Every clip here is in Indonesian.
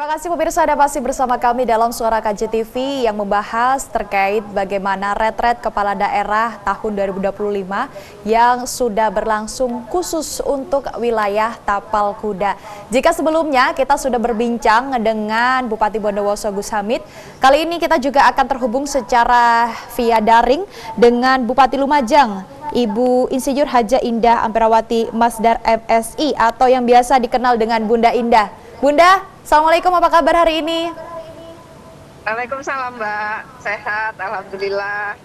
Terima kasih pemirsa, Anda masih bersama kami dalam Suara KJTV yang membahas terkait bagaimana retret kepala daerah tahun 2025 yang sudah berlangsung khusus untuk wilayah Tapal Kuda. Jika sebelumnya kita sudah berbincang dengan Bupati Bondowoso Gus Hamid, kali ini kita juga akan terhubung secara via daring dengan Bupati Lumajang, Ibu Insinyur Haja Indah Amperawati Masdar MSI atau yang biasa dikenal dengan Bunda Indah. Bunda, Assalamualaikum, apa kabar hari ini? Waalaikumsalam Mbak, sehat Alhamdulillah.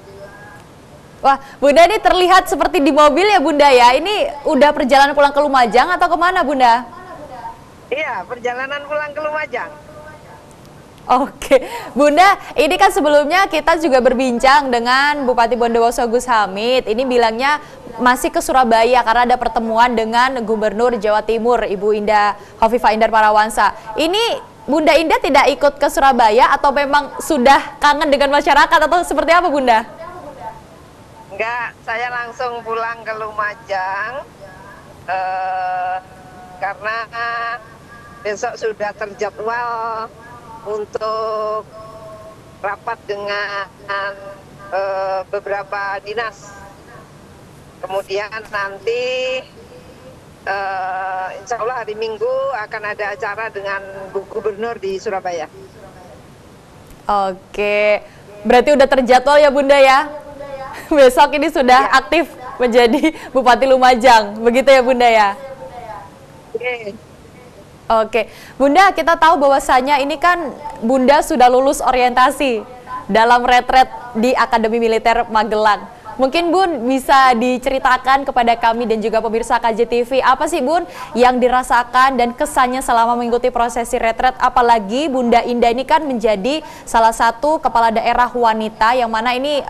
Wah, Bunda ini terlihat seperti di mobil ya Bunda ya, ini udah perjalanan pulang ke Lumajang atau kemana Bunda? Iya, perjalanan pulang ke Lumajang. Oke, Bunda, ini kan sebelumnya kita juga berbincang dengan Bupati Bondowoso Gus Hamid. Ini bilangnya masih ke Surabaya karena ada pertemuan dengan Gubernur Jawa Timur, Ibu Indah Hovifah Indar Parawansa. Ini Bunda Indah tidak ikut ke Surabaya atau memang sudah kangen dengan masyarakat atau seperti apa Bunda? Enggak, saya langsung pulang ke Lumajang karena besok sudah terjadwal untuk rapat dengan beberapa dinas. Kemudian nanti insya Allah hari Minggu akan ada acara dengan Bu Gubernur di Surabaya. Oke, berarti udah terjadwal ya Bunda ya? Besok ini sudah aktif menjadi Bupati Lumajang, begitu ya Bunda ya? Oke. Oke, Bunda, kita tahu bahwasanya ini kan Bunda sudah lulus orientasi dalam retret di Akademi Militer Magelang. Mungkin Bun bisa diceritakan kepada kami dan juga pemirsa KJTV, apa sih Bun yang dirasakan dan kesannya selama mengikuti prosesi retret, apalagi Bunda Indah ini kan menjadi salah satu kepala daerah wanita yang mana ini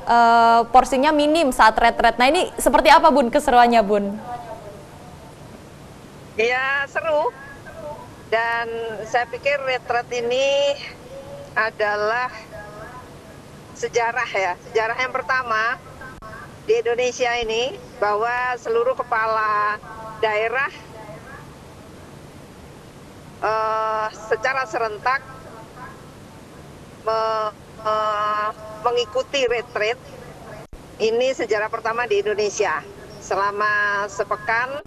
porsinya minim saat retret. Nah ini seperti apa Bun keseruannya Bun? Ya seru. Dan saya pikir retret ini adalah sejarah ya, sejarah yang pertama di Indonesia ini bahwa seluruh kepala daerah secara serentak mengikuti retret. Ini sejarah pertama di Indonesia. Selama sepekan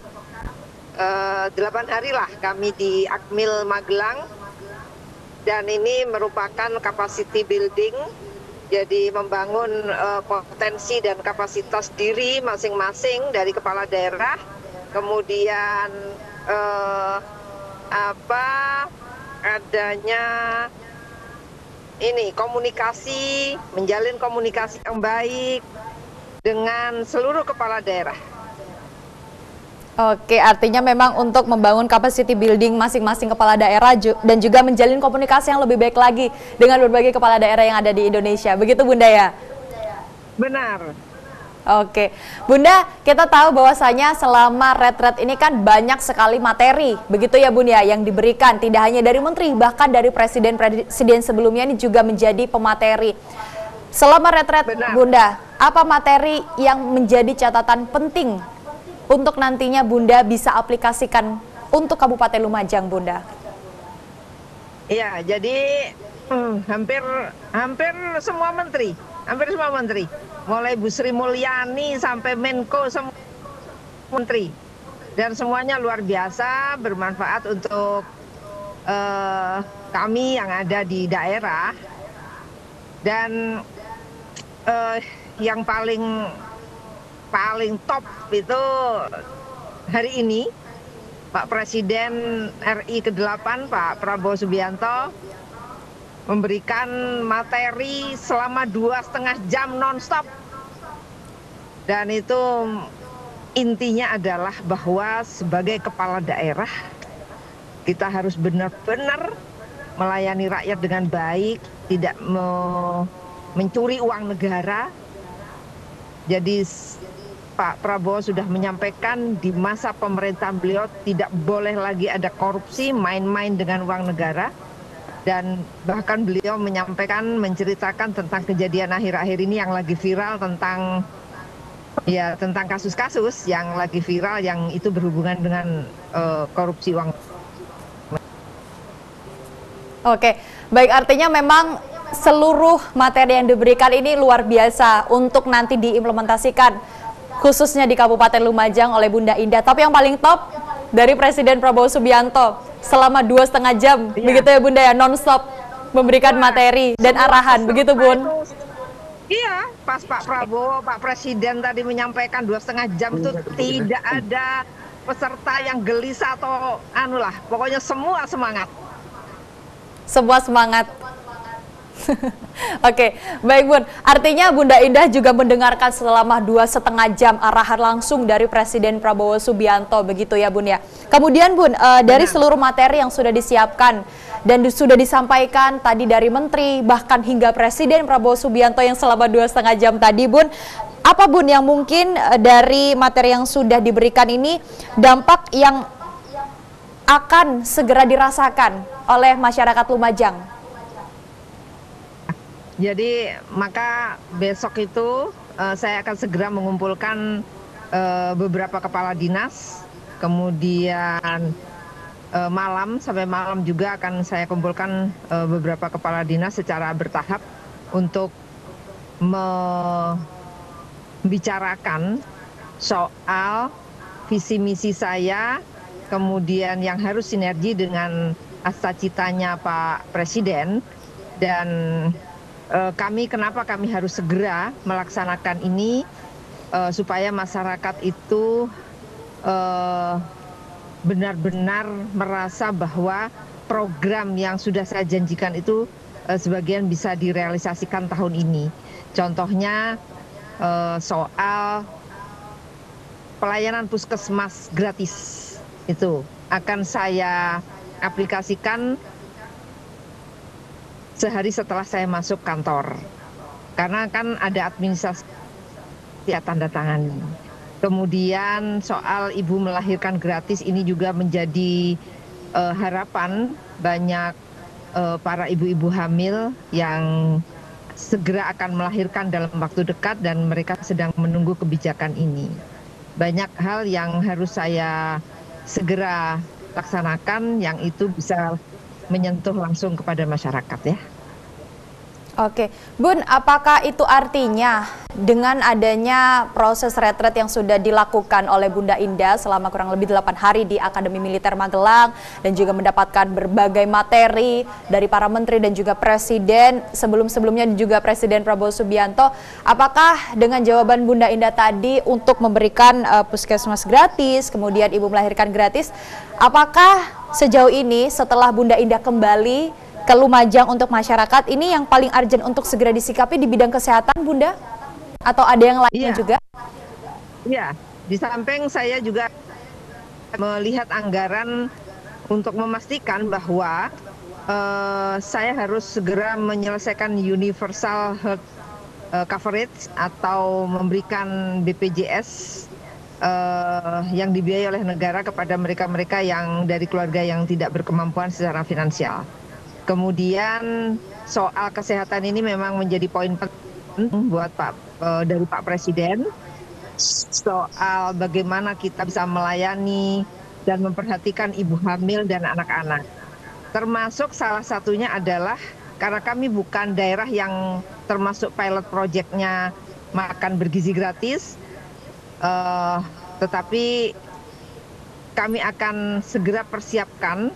8 hari lah kami di Akmil Magelang, dan ini merupakan capacity building, jadi membangun potensi dan kapasitas diri masing-masing dari kepala daerah, kemudian adanya ini komunikasi, menjalin komunikasi yang baik dengan seluruh kepala daerah. Oke, artinya memang untuk membangun capacity building masing-masing kepala daerah dan juga menjalin komunikasi yang lebih baik lagi dengan berbagai kepala daerah yang ada di Indonesia. Begitu Bunda ya? Benar. Oke, Bunda, kita tahu bahwasanya selama retret ini kan banyak sekali materi, begitu ya Bun ya, yang diberikan tidak hanya dari menteri, bahkan dari presiden sebelumnya ini juga menjadi pemateri. Selama retret, Bunda, apa materi yang menjadi catatan penting untuk nantinya Bunda bisa aplikasikan untuk Kabupaten Lumajang, Bunda? Iya, jadi hampir semua menteri, mulai Bu Sri Mulyani sampai Menko, semua menteri, dan semuanya luar biasa bermanfaat untuk kami yang ada di daerah. Dan yang paling top itu hari ini Pak Presiden RI ke-8 Pak Prabowo Subianto memberikan materi selama 2,5 jam nonstop, dan itu intinya adalah bahwa sebagai kepala daerah kita harus benar-benar melayani rakyat dengan baik, tidak mencuri uang negara. Jadi Pak Prabowo sudah menyampaikan di masa pemerintahan beliau tidak boleh lagi ada korupsi, main-main dengan uang negara. Dan bahkan beliau menceritakan tentang kejadian akhir-akhir ini yang lagi viral, tentang kasus-kasus yang lagi viral yang itu berhubungan dengan korupsi uang. Oke, baik, artinya memang seluruh materi yang diberikan ini luar biasa untuk nanti diimplementasikan khususnya di Kabupaten Lumajang oleh Bunda Indah. Tapi yang paling top dari Presiden Prabowo Subianto selama 2,5 jam, begitu ya Bunda ya, non-stop memberikan materi dan arahan, begitu Bun? Iya, pas Pak Prabowo, Pak Presiden tadi menyampaikan 2,5 jam itu tidak ada peserta yang gelisah atau anulah, pokoknya semua semangat. Semua semangat. Oke, baik Bun. Artinya Bunda Indah juga mendengarkan selama 2,5 jam arahan langsung dari Presiden Prabowo Subianto, begitu ya Bun ya. Kemudian Bun, dari seluruh materi yang sudah disiapkan dan sudah disampaikan tadi dari Menteri, bahkan hingga Presiden Prabowo Subianto yang selama 2,5 jam tadi Bun, apa Bun yang mungkin dari materi yang sudah diberikan ini dampak yang akan segera dirasakan oleh masyarakat Lumajang? Jadi maka besok itu saya akan segera mengumpulkan beberapa kepala dinas, kemudian sampai malam juga akan saya kumpulkan beberapa kepala dinas secara bertahap untuk membicarakan soal visi misi saya, kemudian yang harus sinergi dengan cita-citanya Pak Presiden, dan kenapa kami harus segera melaksanakan ini supaya masyarakat itu benar-benar merasa bahwa program yang sudah saya janjikan itu sebagian bisa direalisasikan tahun ini. Contohnya soal pelayanan puskesmas gratis itu akan saya aplikasikan sehari setelah saya masuk kantor, karena kan ada administrasi tanda tangan. Kemudian soal ibu melahirkan gratis ini juga menjadi harapan banyak para ibu-ibu hamil yang segera akan melahirkan dalam waktu dekat dan mereka sedang menunggu kebijakan ini. Banyak hal yang harus saya segera laksanakan yang itu bisa menyentuh langsung kepada masyarakat ya. Oke, Bun, apakah itu artinya dengan adanya proses retret yang sudah dilakukan oleh Bunda Indah selama kurang lebih 8 hari di Akademi Militer Magelang dan juga mendapatkan berbagai materi dari para menteri dan juga presiden sebelum-sebelumnya juga Presiden Prabowo Subianto, apakah dengan jawaban Bunda Indah tadi untuk memberikan puskesmas gratis, kemudian ibu melahirkan gratis, apakah sejauh ini setelah Bunda Indah kembali ke Lumajang untuk masyarakat, ini yang paling urgent untuk segera disikapi di bidang kesehatan, Bunda? Atau ada yang lainnya juga? Iya, di samping saya juga melihat anggaran untuk memastikan bahwa saya harus segera menyelesaikan universal health coverage atau memberikan BPJS yang dibiayai oleh negara kepada mereka-mereka yang dari keluarga yang tidak berkemampuan secara finansial. Kemudian soal kesehatan ini memang menjadi poin penting buat dari Pak Presiden, soal bagaimana kita bisa melayani dan memperhatikan ibu hamil dan anak-anak. Termasuk salah satunya adalah karena kami bukan daerah yang termasuk pilot project-nya makan bergizi gratis, tetapi kami akan segera persiapkan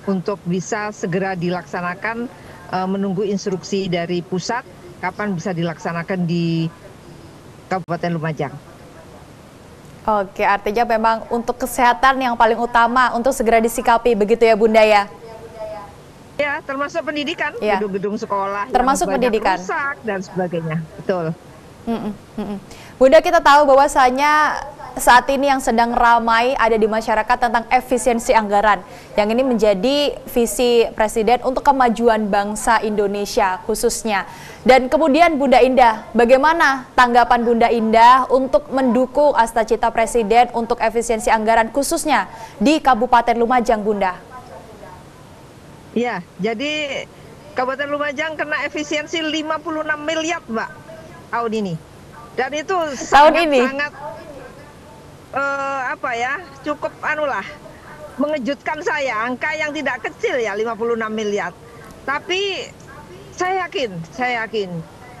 untuk bisa segera dilaksanakan, menunggu instruksi dari pusat kapan bisa dilaksanakan di Kabupaten Lumajang. Oke, artinya memang untuk kesehatan yang paling utama untuk segera disikapi, begitu ya Bunda ya? Ya, termasuk pendidikan, gedung-gedung sekolah termasuk yang pendidikan rusak dan sebagainya, betul. Bunda, kita tahu bahwasanya saat ini yang sedang ramai ada di masyarakat tentang efisiensi anggaran, yang ini menjadi visi Presiden untuk kemajuan bangsa Indonesia khususnya. Dan kemudian Bunda Indah, bagaimana tanggapan Bunda Indah untuk mendukung cita-cita Presiden untuk efisiensi anggaran khususnya di Kabupaten Lumajang, Bunda? Ya, jadi Kabupaten Lumajang kena efisiensi 56 miliar, Mbak, tahun ini. Dan itu sangat cukup mengejutkan saya, angka yang tidak kecil ya, 56 miliar. Tapi saya yakin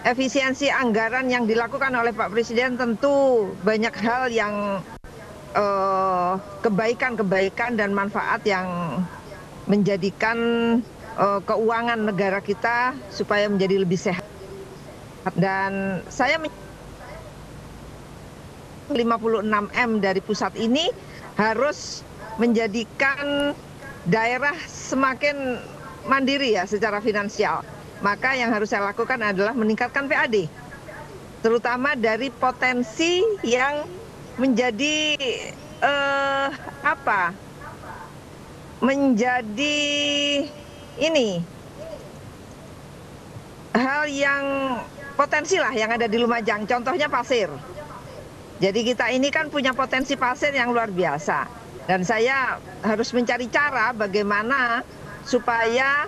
efisiensi anggaran yang dilakukan oleh Pak Presiden tentu banyak hal yang kebaikan-kebaikan dan manfaat yang menjadikan keuangan negara kita supaya menjadi lebih sehat. Dan saya 56M dari pusat ini harus menjadikan daerah semakin mandiri ya secara finansial. Maka yang harus saya lakukan adalah meningkatkan PAD, terutama dari potensi yang menjadi menjadi ini hal yang potensi lah yang ada di Lumajang. Contohnya pasir. Jadi kita ini kan punya potensi pasir yang luar biasa. Dan saya harus mencari cara bagaimana supaya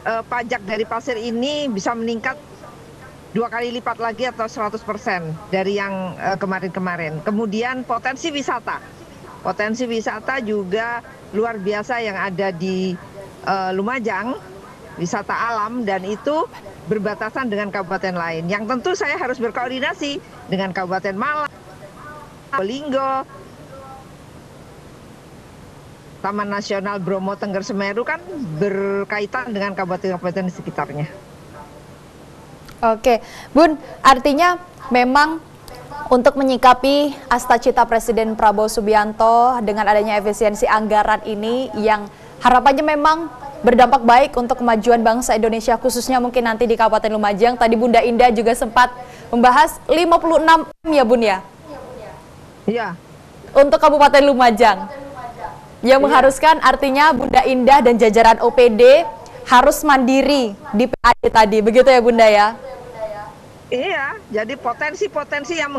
pajak dari pasir ini bisa meningkat 2 kali lipat lagi atau 100% dari yang kemarin-kemarin. Kemudian potensi wisata juga luar biasa yang ada di Lumajang, wisata alam, dan itu berbatasan dengan kabupaten lain. Yang tentu saya harus berkoordinasi dengan Kabupaten Malang, Linggo, Taman Nasional Bromo Tengger Semeru kan berkaitan dengan kabupaten-kabupaten di sekitarnya. Oke, Bun, artinya memang untuk menyikapi asta-cita Presiden Prabowo Subianto dengan adanya efisiensi anggaran ini yang harapannya memang berdampak baik untuk kemajuan bangsa Indonesia, khususnya mungkin nanti di Kabupaten Lumajang. Tadi Bunda Indah juga sempat membahas 56M ya Bun ya? Iya. Untuk Kabupaten Lumajang. Yang mengharuskan artinya Bunda Indah dan jajaran OPD harus mandiri di PAD tadi, begitu ya Bunda ya? Iya, jadi potensi-potensi yang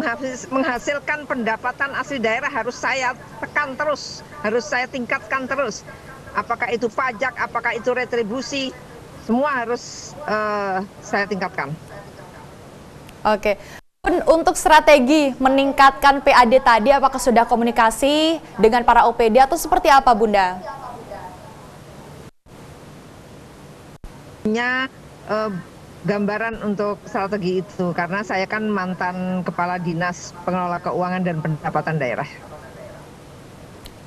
menghasilkan pendapatan asli daerah harus saya tekan terus, harus saya tingkatkan terus. Apakah itu pajak, apakah itu retribusi, semua harus saya tingkatkan. Oke. Untuk strategi meningkatkan PAD tadi, apakah sudah komunikasi dengan para OPD atau seperti apa Bunda? Gambaran untuk strategi itu, karena saya kan mantan Kepala Dinas Pengelola Keuangan dan Pendapatan Daerah.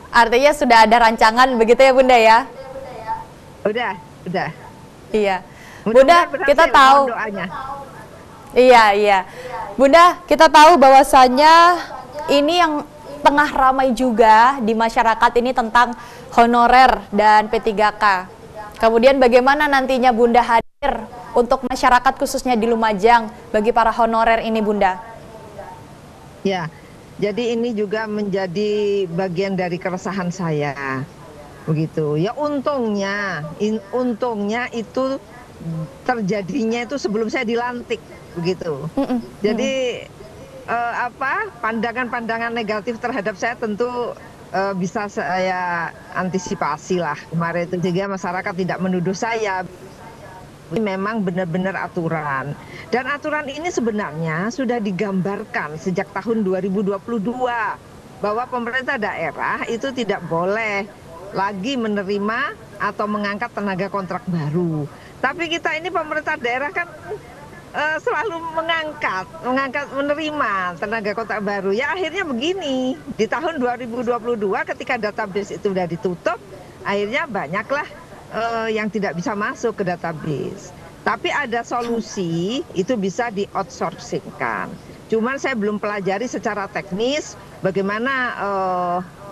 Artinya sudah ada rancangan begitu ya Bunda ya? Udah. Iya. Bunda, kita tahu. Doanya. Iya. Bunda, kita tahu bahwasannya ini yang tengah ramai juga di masyarakat ini tentang honorer dan P3K. Kemudian bagaimana nantinya Bunda hadir untuk masyarakat khususnya di Lumajang bagi para honorer ini Bunda? Ya, jadi ini juga menjadi bagian dari keresahan saya. Begitu. Ya untungnya itu terjadinya itu sebelum saya dilantik, begitu. Jadi pandangan-pandangan negatif terhadap saya tentu bisa saya antisipasi lah kemarin itu, sehingga masyarakat tidak menuduh saya. Memang benar-benar aturan, dan aturan ini sebenarnya sudah digambarkan sejak tahun 2022 bahwa pemerintah daerah itu tidak boleh lagi menerima atau mengangkat tenaga kontrak baru. Tapi kita ini pemerintah daerah kan selalu menerima tenaga kontrak baru. Ya akhirnya begini, di tahun 2022 ketika database itu sudah ditutup, akhirnya banyaklah yang tidak bisa masuk ke database. Tapi ada solusi, itu bisa di-outsourcingkan. Cuman saya belum pelajari secara teknis bagaimana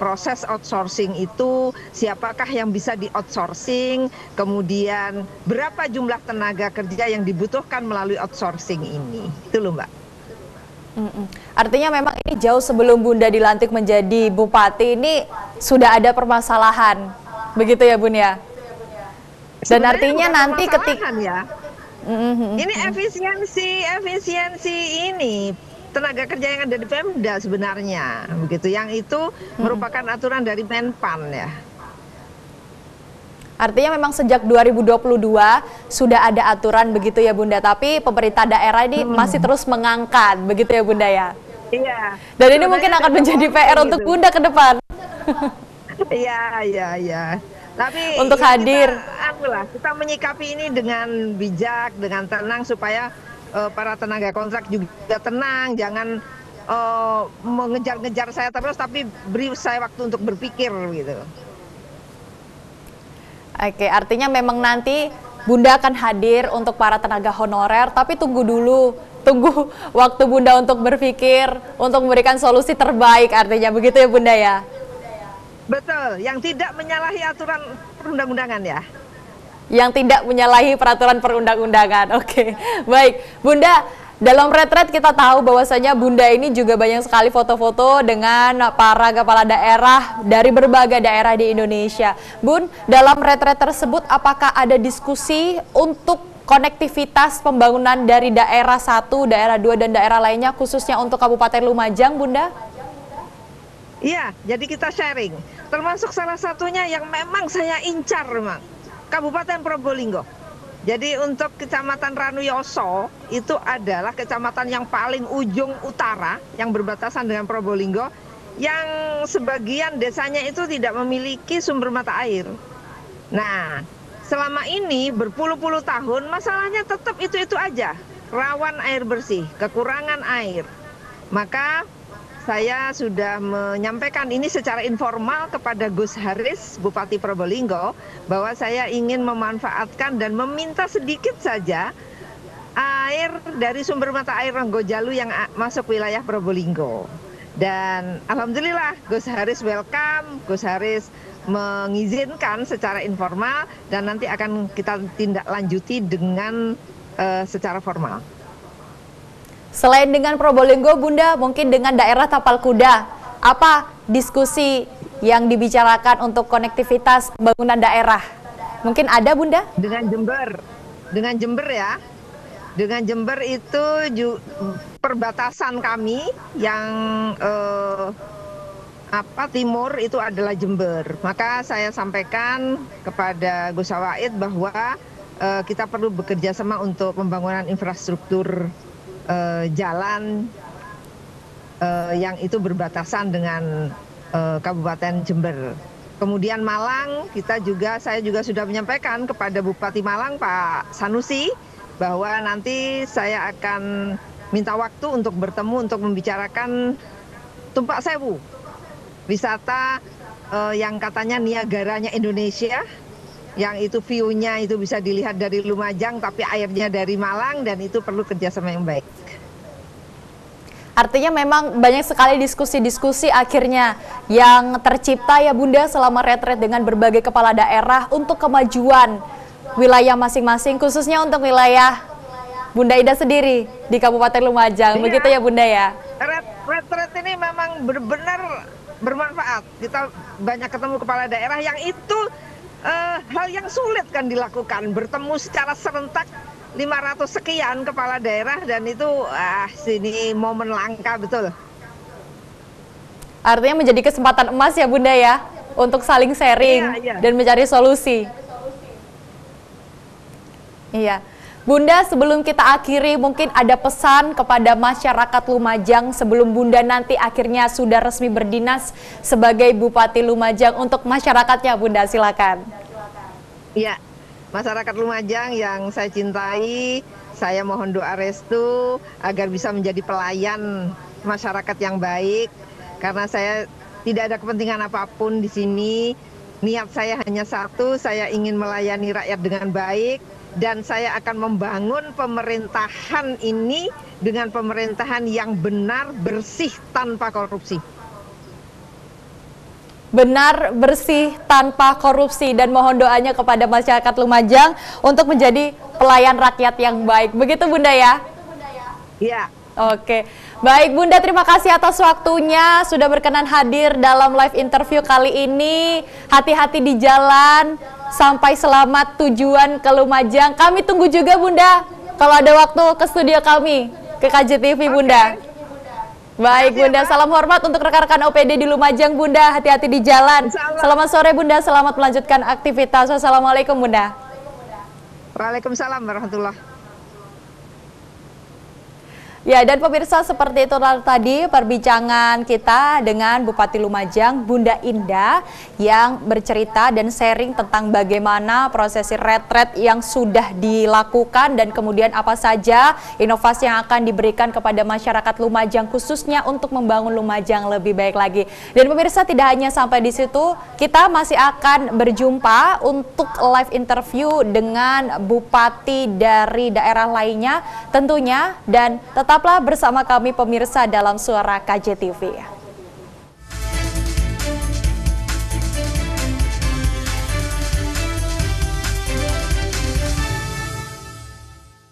proses outsourcing itu, siapakah yang bisa di-outsourcing, kemudian berapa jumlah tenaga kerja yang dibutuhkan melalui outsourcing ini. Itu loh Mbak. Artinya memang ini jauh sebelum Bunda dilantik menjadi Bupati, ini sudah ada permasalahan, begitu ya Bun ya? Dan sebenarnya artinya nanti ketika ya. Ini efisiensi ini tenaga kerja yang ada di Pemda sebenarnya, begitu. Yang itu merupakan aturan dari Menpan ya. Artinya memang sejak 2022 sudah ada aturan begitu ya Bunda, tapi pemerintah daerah ini masih terus mengangkat, begitu ya Bunda ya? Iya. Dan ini mungkin akan menjadi PR untuk Bunda ke depan. Iya. Tapi untuk ya hadir. kita menyikapi ini dengan bijak, dengan tenang supaya para tenaga kontrak juga tenang, jangan mengejar-ngejar saya terus, tapi beri saya waktu untuk berpikir gitu. Oke, artinya memang nanti Bunda akan hadir untuk para tenaga honorer, tapi tunggu dulu, tunggu waktu Bunda untuk berpikir, untuk memberikan solusi terbaik, artinya begitu ya Bunda ya? Betul, yang tidak menyalahi aturan perundang-undangan ya. Yang tidak menyalahi peraturan perundang-undangan. Oke, baik. Bunda, dalam retret kita tahu bahwasanya Bunda ini juga banyak sekali foto-foto dengan para kepala daerah dari berbagai daerah di Indonesia. Bun, dalam retret tersebut apakah ada diskusi untuk konektivitas pembangunan dari daerah 1, daerah 2, dan daerah lainnya khususnya untuk Kabupaten Lumajang, Bunda? Iya, jadi kita sharing. Termasuk salah satunya yang memang saya incar, memang Kabupaten Probolinggo. Jadi untuk Kecamatan Ranuyoso itu adalah kecamatan yang paling ujung utara yang berbatasan dengan Probolinggo, yang sebagian desanya itu tidak memiliki sumber mata air. Nah, selama ini berpuluh-puluh tahun masalahnya tetap itu aja, rawan air bersih, kekurangan air. Maka saya sudah menyampaikan ini secara informal kepada Gus Haris, Bupati Probolinggo, bahwa saya ingin memanfaatkan dan meminta sedikit saja air dari sumber mata air Renggojalu yang masuk wilayah Probolinggo. Dan alhamdulillah Gus Haris welcome, Gus Haris mengizinkan secara informal, dan nanti akan kita tindak lanjuti dengan secara formal. Selain dengan Probolinggo, Bunda, mungkin dengan daerah Tapal Kuda, apa diskusi yang dibicarakan untuk konektivitas pembangunan daerah? Mungkin ada, Bunda? Dengan Jember ya. Dengan Jember itu perbatasan kami yang timur itu adalah Jember. Maka saya sampaikan kepada Gus Sawaid bahwa kita perlu bekerja sama untuk pembangunan infrastruktur jalan yang itu berbatasan dengan Kabupaten Jember. Kemudian Malang, saya juga sudah menyampaikan kepada Bupati Malang Pak Sanusi bahwa nanti saya akan minta waktu untuk bertemu untuk membicarakan Tumpak Sewu, wisata yang katanya Niagaranya Indonesia, yang itu view-nya itu bisa dilihat dari Lumajang tapi airnya dari Malang, dan itu perlu kerjasama yang baik. Artinya memang banyak sekali diskusi-diskusi akhirnya yang tercipta ya Bunda selama retret dengan berbagai kepala daerah untuk kemajuan wilayah masing-masing, khususnya untuk wilayah Bunda Ida sendiri di Kabupaten Lumajang. Begitu ya Bunda ya? Retret ini memang benar-benar bermanfaat. Kita banyak ketemu kepala daerah yang itu hal yang sulit kan dilakukan, bertemu secara serentak 500 sekian kepala daerah, dan itu sini momen langka betul. Artinya menjadi kesempatan emas ya Bunda ya untuk saling sharing dan mencari solusi. Iya. Bunda, sebelum kita akhiri, mungkin ada pesan kepada masyarakat Lumajang sebelum Bunda nanti akhirnya sudah resmi berdinas sebagai Bupati Lumajang untuk masyarakatnya, Bunda, silakan. Iya, masyarakat Lumajang yang saya cintai, saya mohon doa restu agar bisa menjadi pelayan masyarakat yang baik, karena saya tidak ada kepentingan apapun di sini. Niat saya hanya satu, saya ingin melayani rakyat dengan baik, dan saya akan membangun pemerintahan ini dengan pemerintahan yang benar, bersih, tanpa korupsi. Benar, bersih, tanpa korupsi, dan mohon doanya kepada masyarakat Lumajang untuk menjadi pelayan rakyat yang baik. Begitu Bunda ya? Iya. Oke. Baik Bunda, terima kasih atas waktunya sudah berkenan hadir dalam live interview kali ini. Hati-hati di jalan, sampai selamat tujuan ke Lumajang. Kami tunggu juga Bunda kalau ada waktu ke studio kami, ke KJTV Bunda. Baik Bunda, salam hormat untuk rekan-rekan OPD di Lumajang Bunda, hati-hati di jalan. Selamat sore Bunda, selamat melanjutkan aktivitas. Wassalamualaikum Bunda. Waalaikumsalam warahmatullahi. Ya, dan pemirsa, seperti itu tadi perbincangan kita dengan Bupati Lumajang, Bunda Indah, yang bercerita dan sharing tentang bagaimana prosesi retret yang sudah dilakukan dan kemudian apa saja inovasi yang akan diberikan kepada masyarakat Lumajang khususnya untuk membangun Lumajang lebih baik lagi. Dan pemirsa, tidak hanya sampai di situ, kita masih akan berjumpa untuk live interview dengan bupati dari daerah lainnya tentunya, dan tetaplah bersama kami pemirsa dalam Suara KJTV.